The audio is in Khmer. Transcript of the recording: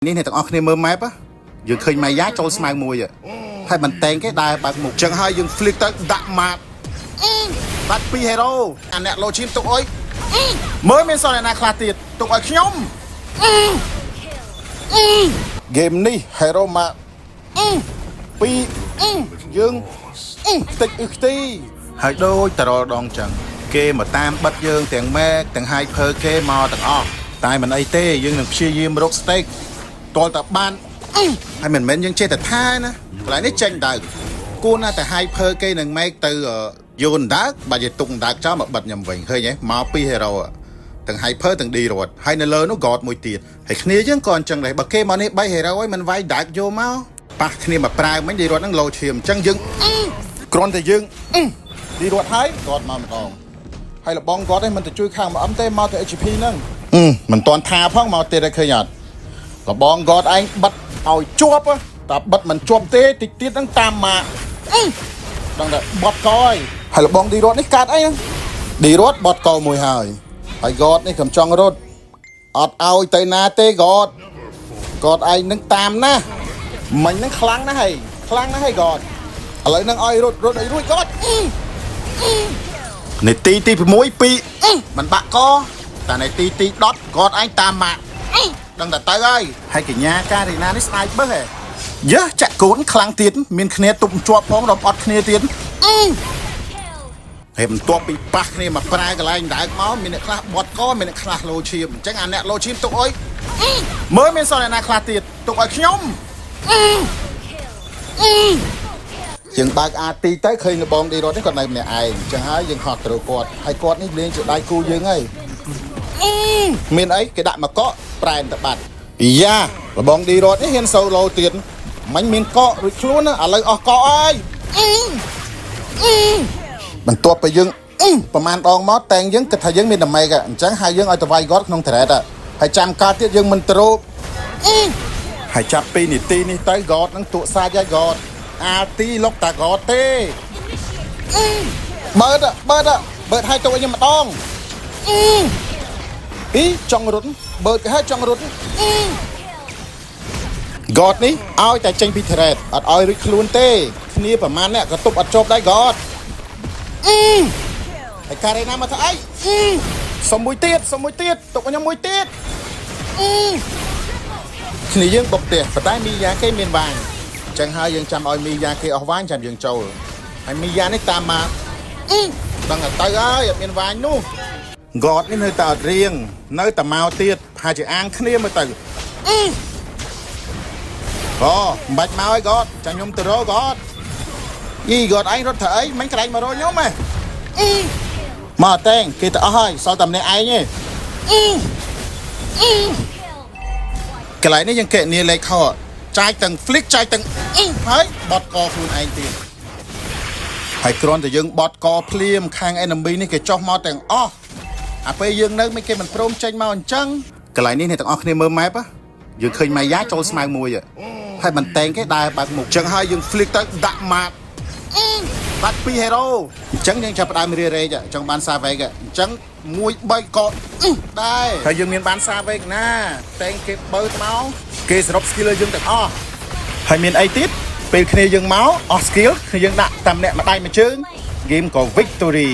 នេះអ្នកទាំងអស់គ្នាមើល map យើងឃើញម៉ាយ៉ាចូលស្មៅមួយហើយបន្តែងគេដើរបើកមុខចឹងហើយយើង flick ទៅដាក់ map បាត់ពី hero អាអ្នកលោឈីមទុកអុយមើលមានសល់អ្នកណាខ្លះទៀតទុកឲ្យខ្ញុំ game នេះ hero មកពីយើងតិចខ្ទីហើយដូចតរដងចឹងគេមកតាមបិទយើងទាំង Mac ទាំង Hyper គេមកទាំងអស់តែមិនអីទេយើងនឹងព្យាយាមរក stake តលតែបានហើយមិនមែនយើងចេះតែថាណាកន្លែងនេះចេញដើកគួរណាតែ Hyper គេនឹង Mac ទៅយូនដើកបើនិយាយទុកដើកចោលមកបិទខ្ញុំវិញឃើញទេមកពី hero ទាំង Hyper ទាំង D រត់ហើយនៅលើនោះ God មួយទៀតហើយគ្នាយើងក៏អញ្ចឹងដែរបើគេមកនេះ3 hero ហើយមិនវាយដើកយកមកប៉ះគ្នាមកប្រើមិញ D រត់ហ្នឹងលោឈាមអញ្ចឹងយើងគ្រាន់តែយើង D រត់ហើយគាត់មកម្ដងហើយលបងគាត់ឯងមិនទៅជួយខាងមកអឹមទេមកទៅ HP ហ្នឹងមិនតាន់ថាផងមកទៀតឯងឃើញអត់លបងគាត់ឯងបិទឲ្យជាប់តែបិទមិនជាប់ទេតិចទៀតហ្នឹងតាមមកដឹងតែបត់កហើយលបង D រត់នេះកាត់អីហ្នឹង D រត់បត់កមួយហើយគាត់នេះកំចង់រត់អត់ឲ្យទៅណាទេគាត់ឯងនឹងតាមណាមិញហ្នឹងខ្លាំងណាស់ហើយគាត់ឥឡូវហ្នឹងឲ្យរត់ឲ្យរួចគាត់នាទីទី6 2មិនបាក់កតែនាទីទី10គាត់ឯងតាមមកដឹងតែទៅហើយកញ្ញាការីណានេះស្ដាយបឹសហ៎យើចាក់កូនខ្លាំងទៀតមានគ្នាទប់ជាប់ផងដល់អត់គ្នាទៀតហើយបន្ទាប់ពីប៉ះគ្នាមកប្រើកន្លែងដើកមកមានអ្នកខ្លះបត់កមានអ្នកខ្លះលោឈាមអញ្ចឹងអាអ្នកលោឈាមទុកអុយមើលមានសល់អ្នកណាខ្លះទៀតទុកឲ្យខ្ញុំយើងបើកអាទីទៅឃើញលបងឌីរ៉ូតនេះគាត់នៅម្នាក់ឯងអញ្ចឹងហើយយើងហត់ត្រូវគាត់ហើយគាត់នេះលេងជាដៃគូយើងហើយមានអីគេដាក់មកកក់ប្រែនតបាត់យ៉ាលបងឌីរ៉ូតនេះហ៊ានសូឡូទៀតមិញមានកក់រួចខ្លួនឥឡូវអស់កក់ហើយបន្ទាប់ពីយើងប្រហែលដងមកតែងយើងគិតថាយើងមានតែមេកអញ្ចឹងហើយយើងឲ្យទៅវាយគាត់ក្នុងត្រេតហើយចាំកាលទៀតយើងមិនត្រូបហើយចាប់ពីនាទីនេះទៅគាត់នឹងទូសាច់ឲ្យគាត់អាទីលុកតាគាត់ទេបើឲ្យទៅខ្ញុំម្ដងចង់រត់បើគេឲ្យចង់រត់គាត់នេះឲ្យតែចេញពីត្រេតអត់ឲ្យរួចខ្លួនទេគ្នាប្រហែលអ្នកក៏ទប់អត់ជាប់ដែរគាត់ហើយការ៉េណាមកធ្វើអីសុំមួយទៀតទុកខ្ញុំមួយទៀតគ្នាយើងបុកផ្ទះប៉ុន្តែមីយ៉ាគេមានវាញអញ្ចឹងហើយយើងចាំឲ្យមីយ៉ាគេអស់វាញចាំយើងចូលហើយមីយ៉ានេះតាមមកដឹងតែទៅហើយអត់មានវាញនោះគាត់នេះនៅតែអត់រៀងនៅតែមកទៀតប្រហែលជាអាងគ្នាមើលទៅមិនបាច់មកឲ្យគាត់ចាំខ្ញុំទៅរកគាត់គាត់ឯងរត់ធ្វើអីមិញក្រែងមករកខ្ញុំហ៎មកតែងគេទៅអស់ហើយសល់តែម្នាក់ឯងទេកន្លែងនេះយើងកេនីលេខខចាយទាំង flick ចាយទាំងហើយបត់កខ្លួនឯងទៀតហើយគ្រាន់តែយើងបត់កភ្លាមខាង enemy នេះគេចុះមកទាំងអស់អាពេលយើងនៅមិនគេមិនព្រមចេញមកអញ្ចឹងកន្លែងនេះអ្នកទាំងអស់គ្នាមើល map យើងឃើញម៉ាយ៉ាចូលស្មៅមួយហើយបន្តែងគេដើរបើកមុខអញ្ចឹងហើយយើង flick ទៅដាក់ map បាត់ពី hero អញ្ចឹងយើងចាប់ផ្ដើមរៀរេចចង់បាន savage អញ្ចឹង1 3ក៏ដែរហើយយើងមានបាន savage ណាតែងគេបើមកគេសរុប skill យើងទាំងអស់ហើយមានអីទៀតពេលគ្នាយើងមកអស់ skill គឺយើងដាក់តាមអ្នកមួយដៃមួយជើង game ក៏ victory